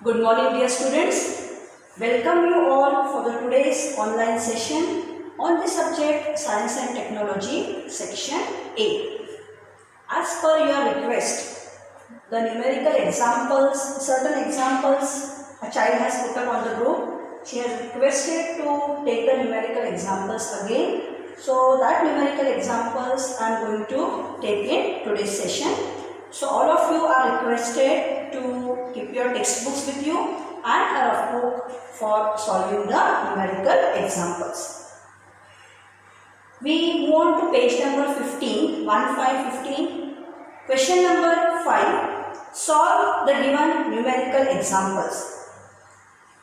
Good morning, dear students. Welcome you all for the today's online session on the subject Science and Technology, Section A. As per your request, the numerical examples, certain examples a child has put up on the group. She has requested to take the numerical examples again. So that numerical examples I am going to take in today's session. So all of you are requested to keep your textbooks with you and a rough book for solving the numerical examples. We move on to page number 15, 15. Question number 5. Solve the given numerical examples.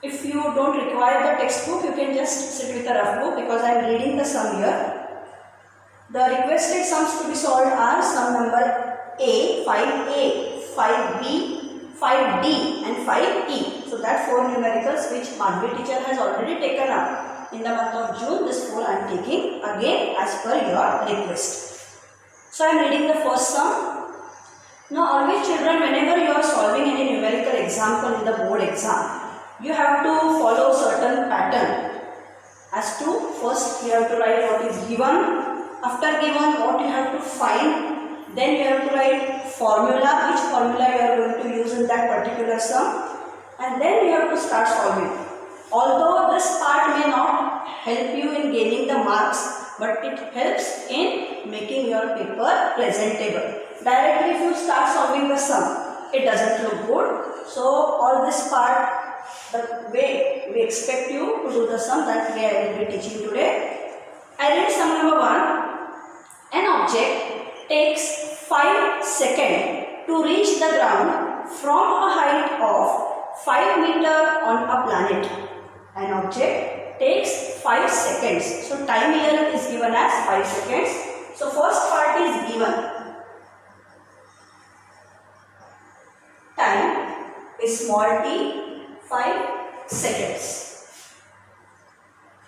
If you don't require the textbook, you can just sit with a rough book because I am reading the sum here. The requested sums to be solved are sum number A, 5A, 5B, 5D and 5E. So that 4 numericals which Madhvi teacher has already taken up in the month of June, this 4 I am taking again as per your request. So I am reading the first sum. Now always children, whenever you are solving any numerical example in the board exam, you have to follow certain pattern. As to first you have to write what is given. After given, what you have to find. Then you have to write formula, which formula you are going to use in that particular sum, and then you have to start solving. Although this part may not help you in gaining the marks, but it helps in making your paper presentable. Directly if you start solving the sum, it doesn't look good. So all this part, the way we expect you to do the sum, that way I will be teaching today. I read sum number 1. An object takes 5 seconds to reach the ground from a height of 5 meters on a planet. An object takes 5 seconds. So time here is given as 5 seconds. So first part is given. Time is small t, 5 seconds.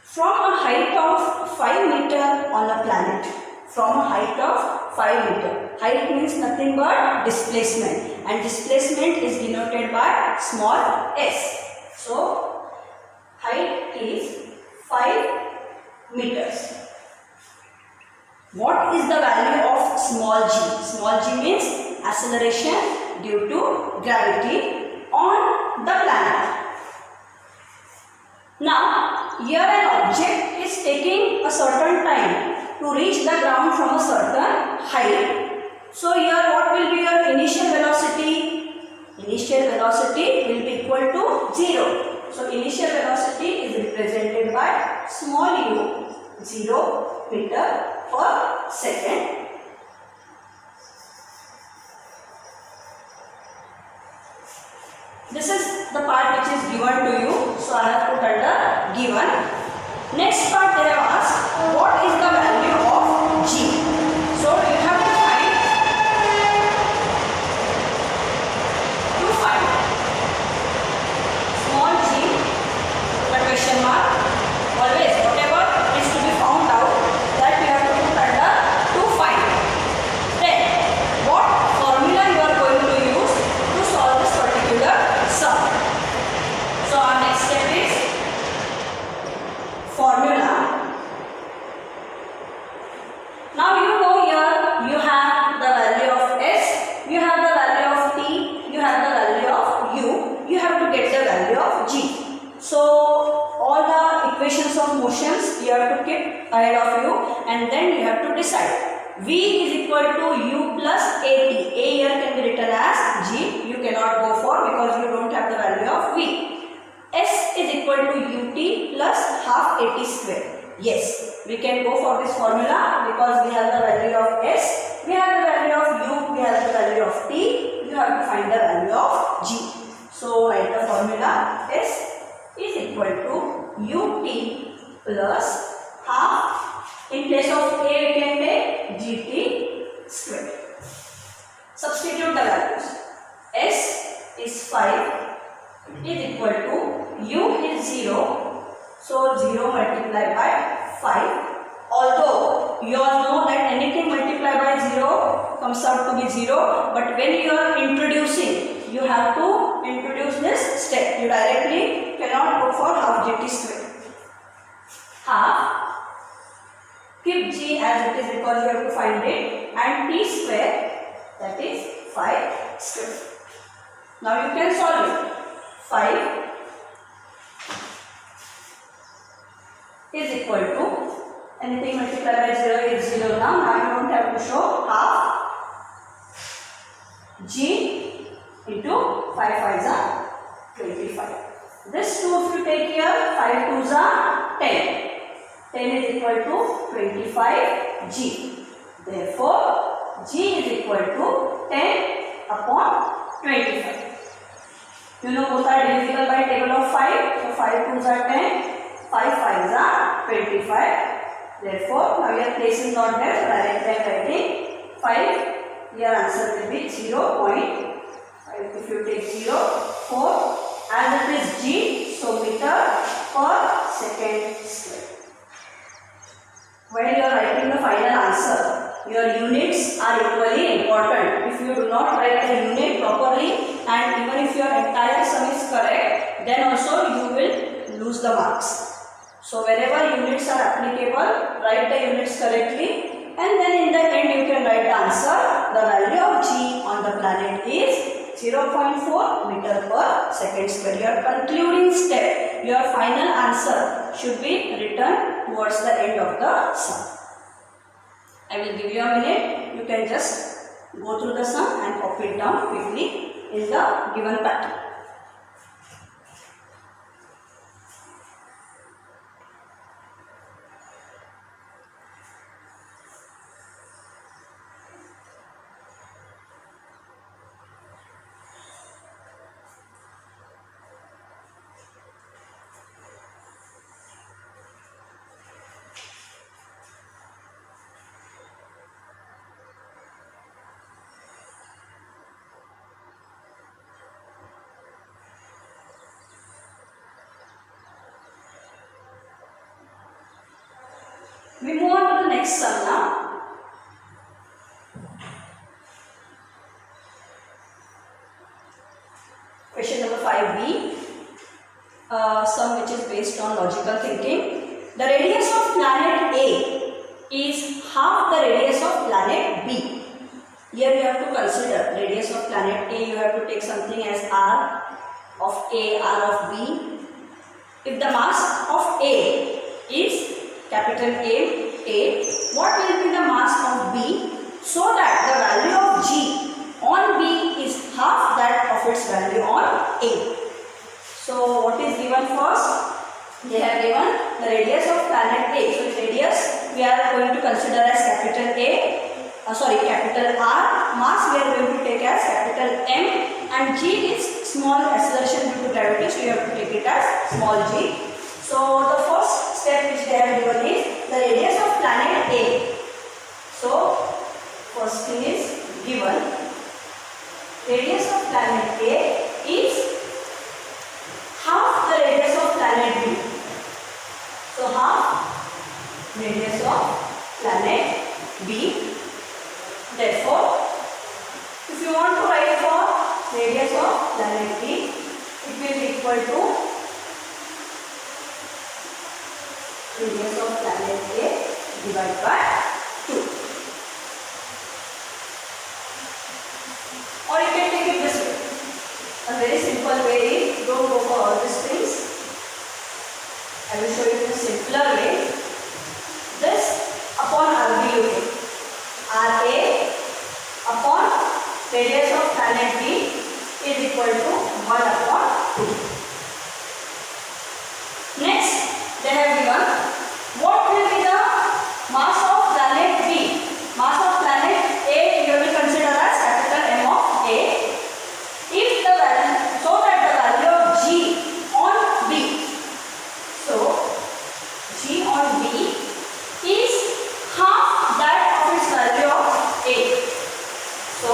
From a height of 5 meters on a planet. From a height of 5 meters. Height means nothing but displacement, and displacement is denoted by small s. So height is 5 meters. What is the value of small g? Small g means acceleration due to gravity on the planet. Now here an object is taking a certain time to reach the ground from a certain height. So here what will be your initial velocity? Initial velocity will be equal to 0. So initial velocity is represented by small u, 0 meter per second. This is the part which is given to you. So I have put under given. Next part they have asked, what is the value of g? So you have to find small g, the question mark. Always whatever is to be found out, that you have to put under to find. Then what formula you are going to use to solve this particular sum. So our next step is formula. Now you know here you have the value of s, you have the value of t, you have the value of u, you have to get the value of g. So all the equations of motions you have to keep ahead of you, and then you have to decide. V is equal to u plus at. A here can be written as g, you cannot go for because you don't have the value of v. S is equal to ut plus half at square. Yes, we can go for this formula because we have the value of s, we have the value of u, we have the value of t, you have to find the value of g. So write the formula. S is equal to ut plus half, in place of a we can take gt square. Substitute the values. S is 5 is equal to u is 0. So 0 multiplied by 5. Although you all know that anything multiplied by 0 comes out to be 0, but when you are introducing you have to introduce this step. You directly cannot go for half gt square. Half, keep g as it is because you have to find it, and t square, that is 5 square. Now you can solve it. 5 is equal to, anything multiplied by 0 is 0 now. Now you don't have to show. Half g into 5 5s are 25. This 2 if you take here, 5 2s are 10. 10 is equal to 25 g. Therefore, g is equal to 10 upon 25. You know both are divisible by table of 5. So 5 2s are 10. 5 5s are 25. Therefore, now your place is not there. So direct writing 5. Your answer will be 0.5. If you take 0, 4, as it is g, so meter per second square. When you are writing the final answer, your units are equally important. If you do not write the unit properly, and even if your entire sum is correct, then also you will lose the marks. So wherever units are applicable, write the units correctly, and then in the end you can write the answer. The value of g on the planet is 0.4 meter per second square. Your concluding step, your final answer should be written towards the end of the sum. I will give you a minute. You can just go through the sum and copy it down quickly in the given pattern. We move on to the next sum now. Question number 5b, sum which is based on logical thinking. The radius of planet A is half the radius of planet B. Here you have to consider radius of planet A. You have to take something as r of A, r of B. If the mass of A is capital A, what will be the mass of B, so that the value of G on B is half that of its value on A. So what is given first? They have given the radius of planet A. So radius we are going to consider as capital capital R. Mass we are going to take as capital M, and G is small acceleration due to gravity, so you have to take it as small g. So the first step which they have given is the radius of planet A. So first thing is given radius of planet A is half the radius of planet B. So half radius of planet B. Therefore, if you want to write for radius of planet B, it will be equal to radius of planet A divided by 2. Or you can take it this way. A very simple way is, don't go for all these things. I will show you in a simpler way. This upon RB you take. RA upon radius of planet B is equal to 1 upon 2. Next, they have given what will be the mass of planet B. Mass of planet A you will consider as capital M of A. If the value, so that the value of G on B, so G on B is half that of its value of A. So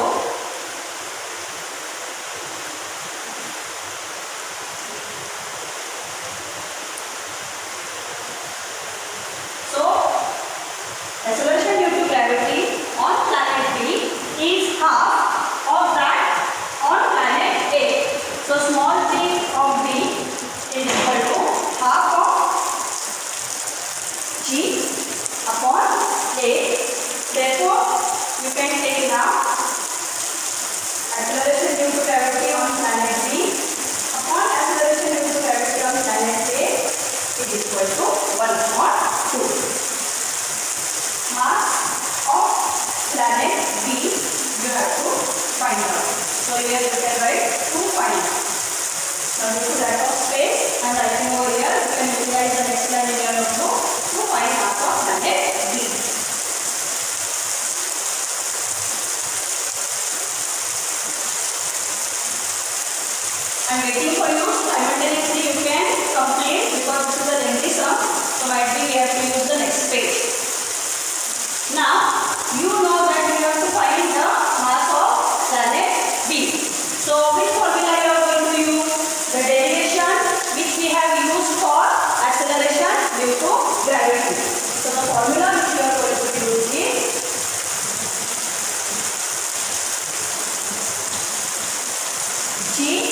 you have to find out. So here you can write to find out. Now due to lack of space and writing over here, you can utilize the next line in your notebook to find mass of planet B. I am waiting for you. Simultaneously you can complete because this is a lengthy sum. So might be we have to use the next page. Now you know that we have to find the mass of planet B. So which formula you are going to use? The derivation which we have used for acceleration due to gravity. So the formula which you are going to use is G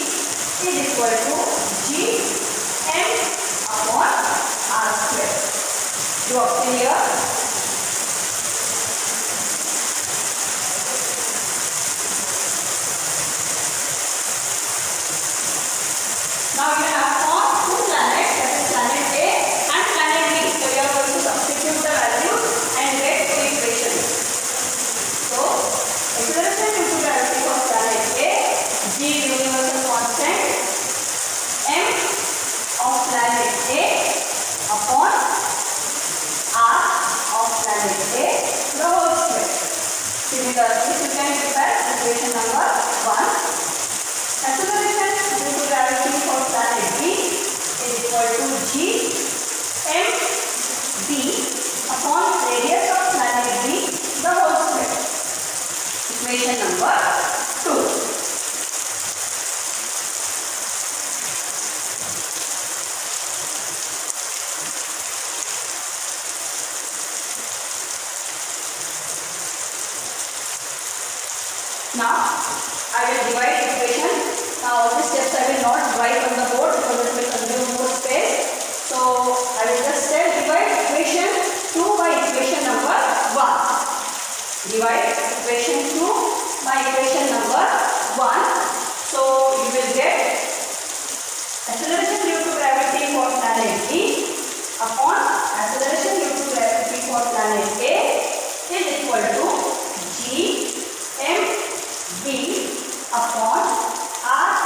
is equal to G m upon r square. You are clear? Now you have found two planets, that is planet A and planet B. So you are going to substitute the values and get two equations. So acceleration due to gravity for planet A, G universal constant, m of planet A upon r of planet A the whole square. Similarly, you can prepare equation number 1. Acceleration due to gravity for planet B is equal to G m b upon radius of planet B the whole square. Equation number 2. Now I will divide equation. Now all these steps I will not write on the board because it will consume more space. So I will just say divide equation 2 by equation number 1. Divide equation 2 by equation number 1. So you will get acceleration due to gravity for planet B upon acceleration due to gravity for planet A is equal to G m b upon r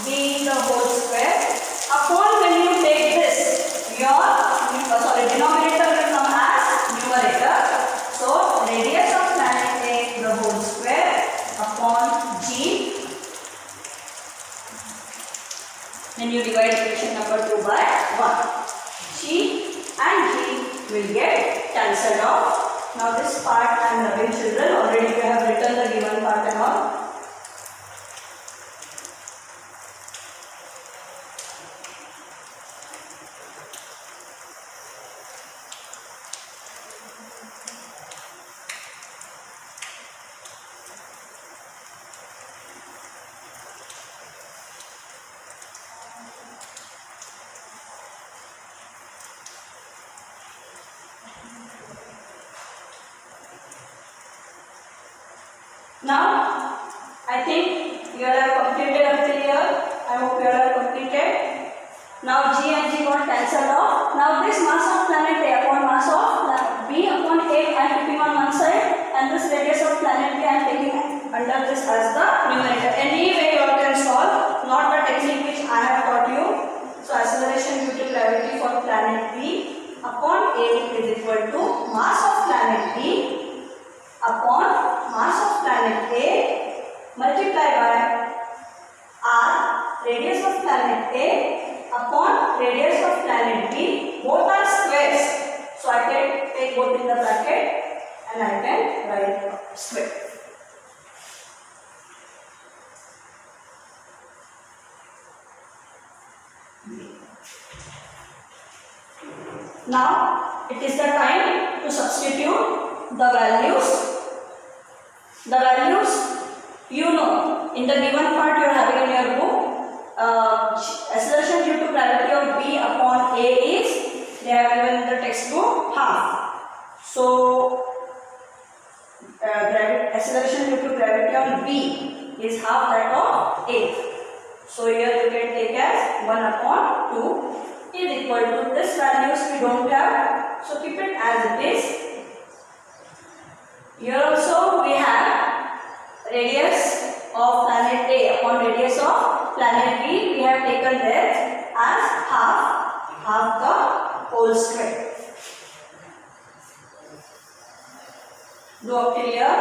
b the whole square upon when you take this your denominator will come as numerator. So radius of planet A the whole square upon G. Then you divide equation number 2 by 1. G and G will get cancelled off. Now this part I am loving children, already you have written the given part and all. Now I think you all have completed up till here. I hope you all have completed. Now G and G got cancelled off. Now this mass of planet A upon mass of B upon A I am keeping on one side, and this radius of planet B I am taking under this as the numerator. Any way you all can solve, not the technique which I have taught you. So acceleration due to gravity for planet B upon A is equal to mass of planet B upon mass of planet A multiplied by r radius of planet A upon radius of planet B. Both are squares, so I can take both in the bracket and I can write square. Now it is the time to substitute the values. The values you know in the given part you are having in your book. Acceleration due to gravity of B upon A is, they have given in the textbook, half. So acceleration due to gravity on B is half that of A. So here you can take as 1 upon 2 is equal to this values we don't have. So keep it as it is. Here also we have radius of planet A upon radius of planet B, we have taken that as half the whole square. Do up till here.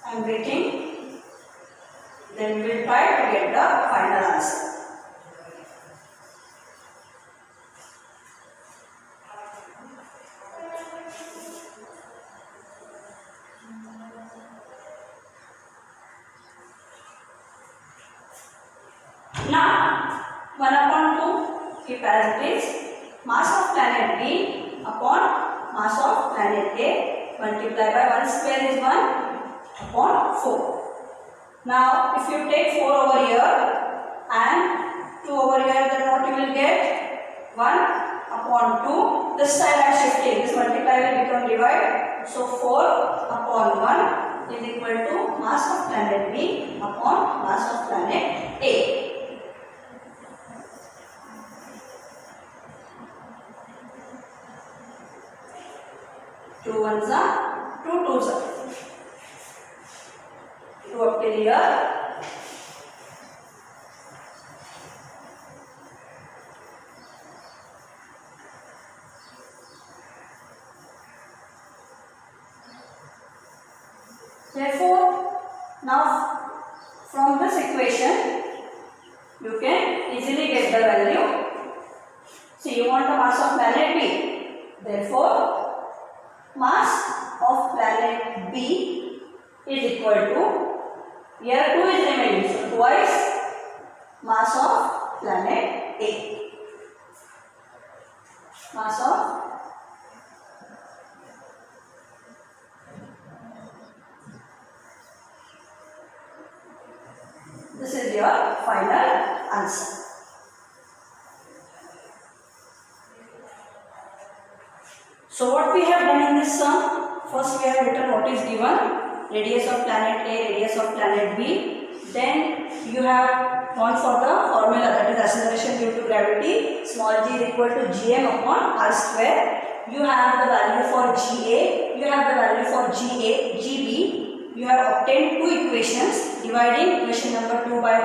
I am waiting. Then we will try to get the final answer. Now, 1 upon 2, keep as it is. Mass of planet B upon mass of planet A, multiply by 1 square is 1 upon 4. Now, if you take 4 over here and 2 over here, then what you will get? 1 upon 2. This side I am shifting. This multiply will become divide. So, 4 upon 1 is equal to mass of planet B upon mass of planet A. 2 ones are 2 twos are 2 up till here. Therefore, now from this equation you can easily get the value. See, you want the mass of planet B. Therefore, mass of planet B is equal to, here 2 is remaining, so twice mass of planet A. Mass of this is your final answer. So what we have done in this sum, first we have written what is given, radius of planet A, radius of planet B. Then you have gone for the formula, that is acceleration due to gravity, small g is equal to gm upon r square. You have the value for Ga, you have the value for Gb. You have obtained two equations, dividing equation number 2 by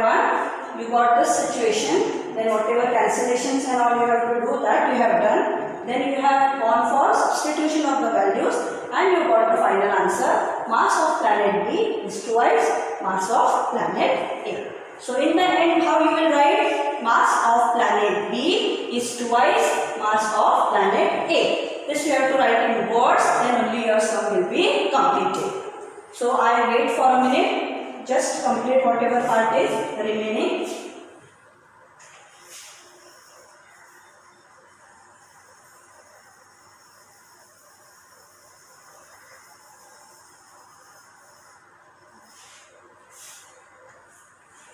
1. You got this situation, then whatever cancellations and all you have to do, that you have done. Then you have gone for substitution of the values and you got the final answer. Mass of planet B is twice mass of planet A. So in the end, how you will write? Mass of planet B is twice mass of planet A. This you have to write in words, then only your sum will be completed. So I will wait for a minute, just complete whatever part is remaining.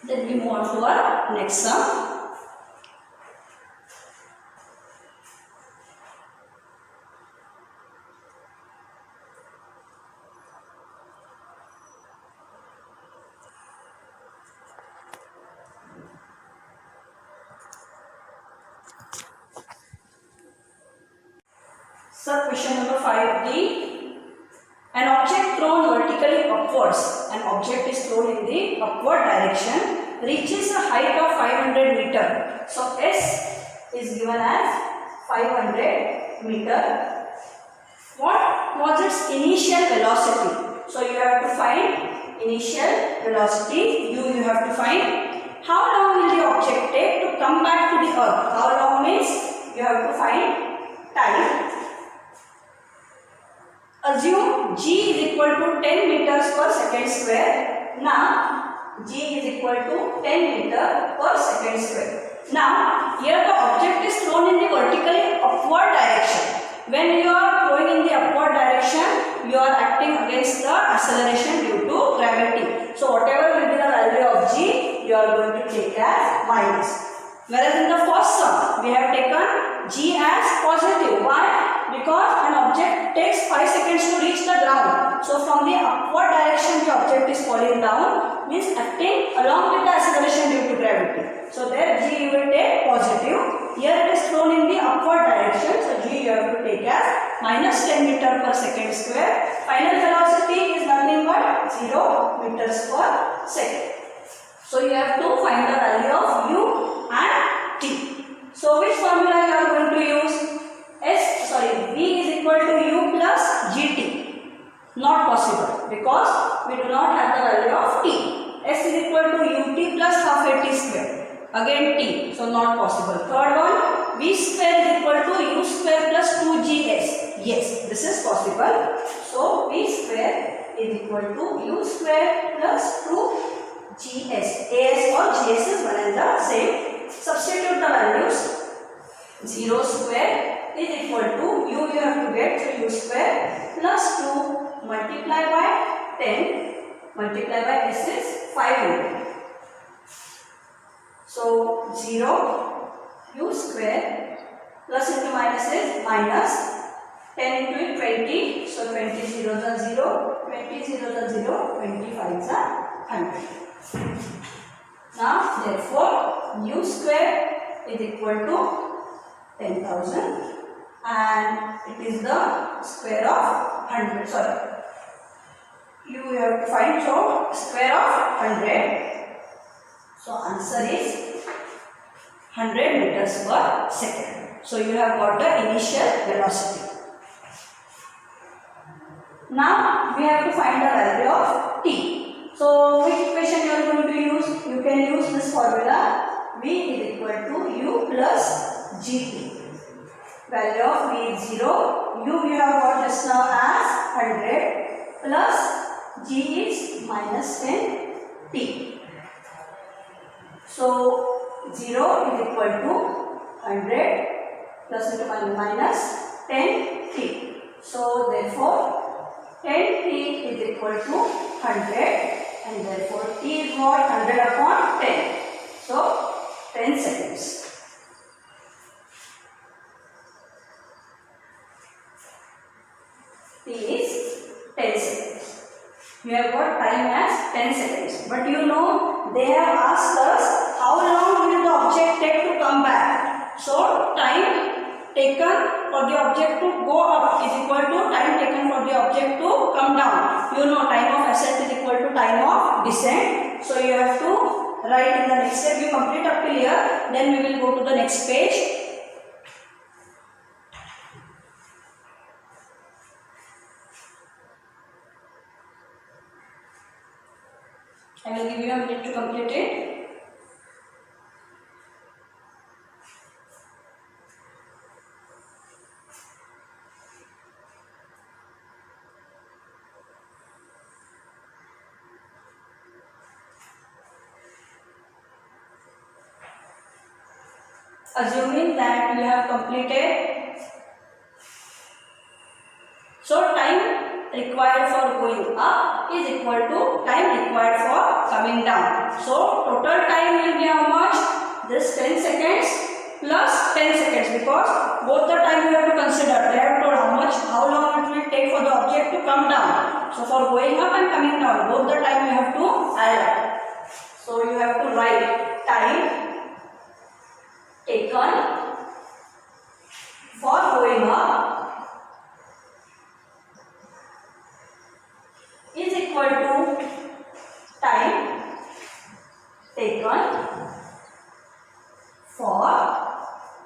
Then we move on to our next sum. Sub question number 5D. An object thrown vertically upwards, an object is thrown in the upward direction, reaches a height of 500 meter. So S is given as 500 meter. What was its initial velocity? So you have to find initial velocity. You have to find how long will the object take to come back to the earth. How long means you have to find time. Assume G is equal to 10 meters per second square. Now, G is equal to 10 meter per second square. Now, here the object is thrown in the vertically upward direction. When you are going in the upward direction, you are acting against the acceleration due to gravity. So, whatever will be the value of G, you are going to take as minus. Whereas in the first sum, we have taken G as positive. Why? Because an object takes 5 seconds to reach the ground. So from the upward direction the object is falling down, means acting along with the acceleration due to gravity. So there G you will take positive. Here it is thrown in the upward direction. So G you have to take as minus 10 meter per second square. Final velocity is nothing but 0 meters per second. So you have to find the value of U and T. So which formula you are going to use? V is equal to U plus GT. Not possible because we do not have the value of T. S is equal to UT plus half a T square. Again T. So not possible. Third one, V square is equal to U square plus 2GS. Yes, this is possible. So V square is equal to U square plus 2GS. AS or GS is one and the same. Substitute the values. 0 square is equal to U you have to get, so U square plus 2 multiply by 10 multiply by S is 500. So 0 U square plus into minus is minus 10 into 20. So 20 zeros are 0, 20 zeros are 0, 25s are 100. Now therefore U square is equal to 10,000 and it is the square of 100. Sorry, you have to find, so square of 100. So answer is 100 meters per second. So you have got the initial velocity. Now we have to find the value of T. So which equation you are going to use? You can use this formula. V is equal to U plus GT. Value of V is 0. U we have got just now as 100 plus G is minus 10 T. So 0 is equal to 100 plus into minus 10 T. So therefore 10 T is equal to 100 and therefore T is what? 100 upon 10. So 10 seconds. T is 10 seconds. You have got time as 10 seconds. But you know, they have asked us how long will the object take to come back. So, time taken for the object to go up is equal to time taken for the object to come down. You know, time of ascent is equal to time of descent. So, you have to write in the next step. You complete up till here. Then we will go to the next page. I will give you a minute to complete it. Assuming that you have completed, so time required for going up is equal to time required for coming down. So total time will be how much? This 10 seconds plus 10 seconds, because both the time you have to consider. They have told how long it will take for the object to come down. So for going up and coming down, both the time you have to add up. So you have to write time taken for going up is equal to time taken for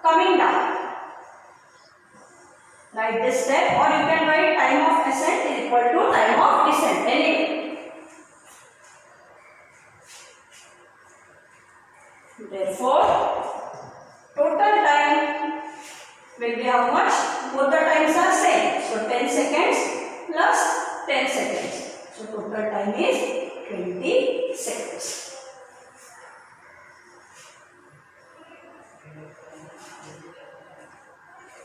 coming down. Write this step, or you can write time of ascent is equal to time of descent. Anyway, therefore total time will be how much? Both the times are same. So 10 seconds plus 10 seconds. So total time is 20 seconds.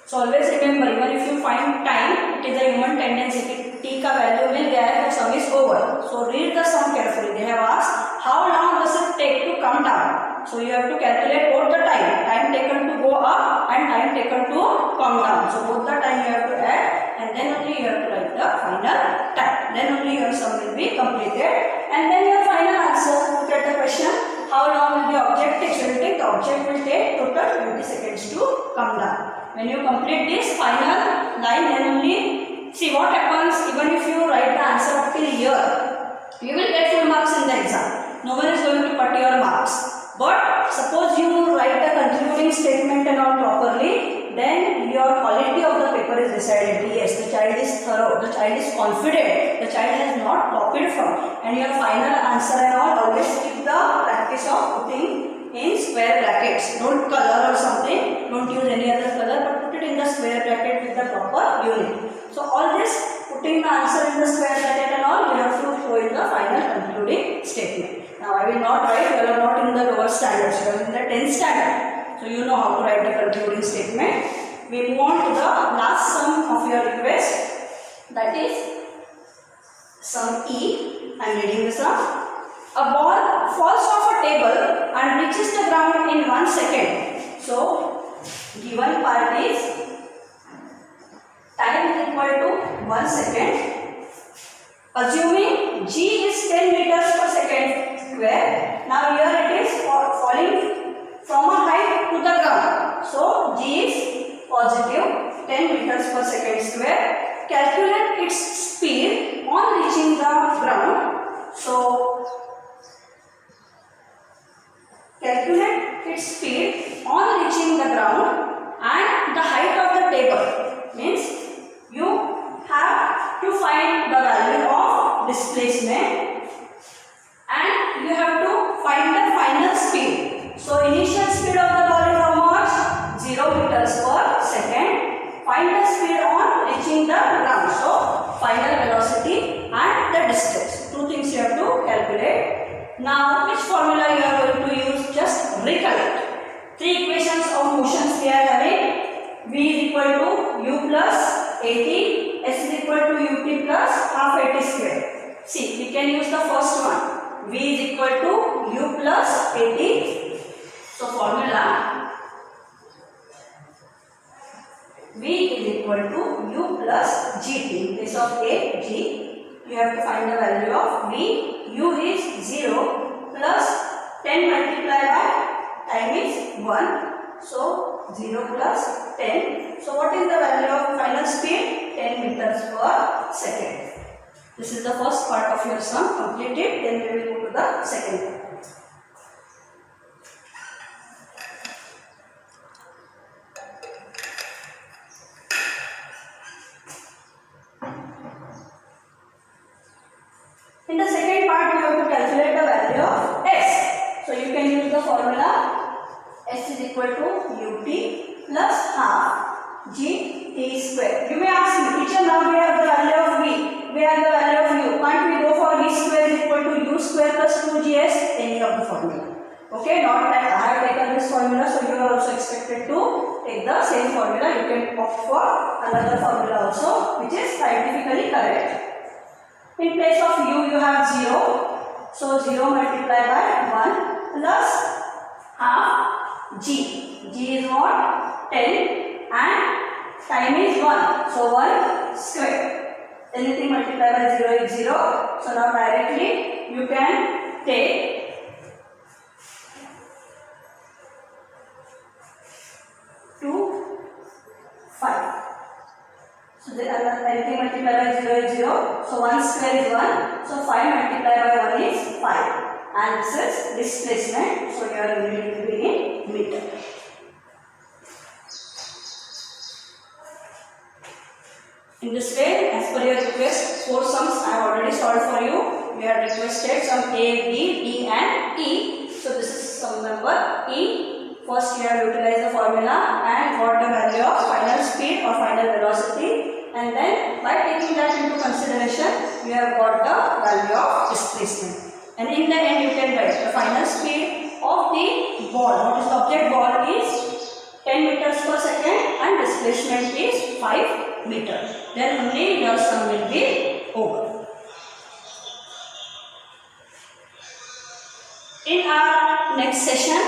So always remember, even if you find time, it is a human tendency. T का value मिल गया है तो sum is over. So read the sum carefully. They have asked how long does it take to come down. So you have to calculate both the time taken to go up and time taken to come down. So both the time you have to add, and then only you have to write the final time. Then only your sum will be completed, and then your final answer. Look at the question. How long will the object take? So the object will take total 20 seconds to come down. When you complete this final line, then only see what happens. Even if you write the answer up till here, you will get full marks in the exam. No one is going to cut your marks. But suppose you write the concluding statement and all properly, then your quality of the paper is decided. Yes, the child is thorough, the child is confident, the child has not copied from. And your final answer and all, always keep the practice of putting in square brackets. Don't color or something, don't use any other color, but put it in the square bracket with the proper unit. So all this, putting the answer in the square bracket and all, you have to show in the final concluding statement. Now I will not write, you are not in the lower standards, you are in the 10th standard. So you know how to write the concluding statement. We move on to the last sum of your request, that is sum E. I am reading the sum. A ball falls off a table and reaches the ground in 1 second. So given part is time is equal to 1 second. Assuming g is 10 meters per second square. Now here it is falling from a height to the ground. So g is positive 10 meters per second square. Calculate its speed on reaching the ground. So calculate its speed on reaching the ground and the height of the table. Means you have to find the value of displacement and you have to find the final speed. So initial speed of the ball is how much? 0 meters per second. Find the speed on reaching the ground. So final velocity and the distance. Two things you have to calculate. Now which formula you are going to use? Just recollect. Three equations of motions we are having. V is equal to u plus at. S is equal to ut plus half at square. See, we can use the first one. V is equal to u plus at. So formula V is equal to u plus gt. In place of a, g, you have to find the value of V. U is 0 plus 10 multiplied by time is 1. So 0 plus 10. So what is the value of final speed? 10 meters per second. This is the first part of your sum. Complete it. Then we will go to the second part. In the second part, you have to calculate the value of S. So you can use the formula S is equal to ut plus half g t square. You may ask me, teacher, now we have the value of v, we have the value of u. Can't we go for v square is equal to u square plus 2gs? Any of the formula. Okay, not like I have taken this formula, so you are also expected to take the same formula. You can opt for another formula also, which is scientifically correct. In place of u, you have 0. So 0 multiplied by 1 plus half g. G is what? 10 and time is 1. So 1 square. Anything multiplied by 0 is 0. So now directly you can take 2, 5. So anything multiplied by 0 is 0. So 1 square is 1. So 5 multiplied by 1 is 5. And this is displacement. So your unit will be in meter. In this way, as per your request, 4 sums I have already solved for you. We have requested sum A, B, D and E. So this is sum number E. First you have utilized the formula and got the value of final speed or final velocity, and then by taking that into consideration, you have got the value of displacement. And in the end, you can write the final speed of the ball. What is the object? Ball is 10 meters per second and displacement is 5 meters. Then only your sum will be over. In our next session,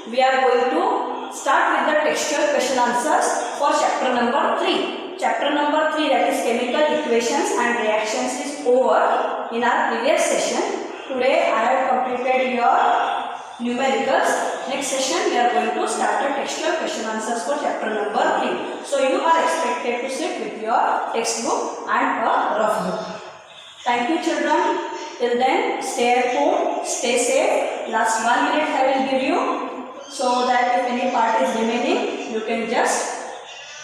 we are going to start with the textual question answers for chapter number 3. Chapter number 3, that is chemical equations and reactions, is over in our previous session. Today I have completed your numericals. Next session we are going to start the textual question answers for chapter number 3. So you are expected to sit with your textbook and a rough book. Thank you children. Till then, stay at home, stay safe. Last 1 minute I will give you, so that if any part is remaining, you can just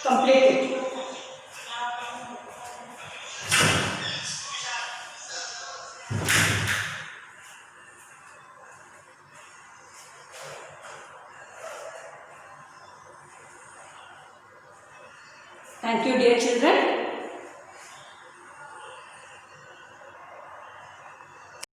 complete it. Thank you dear children.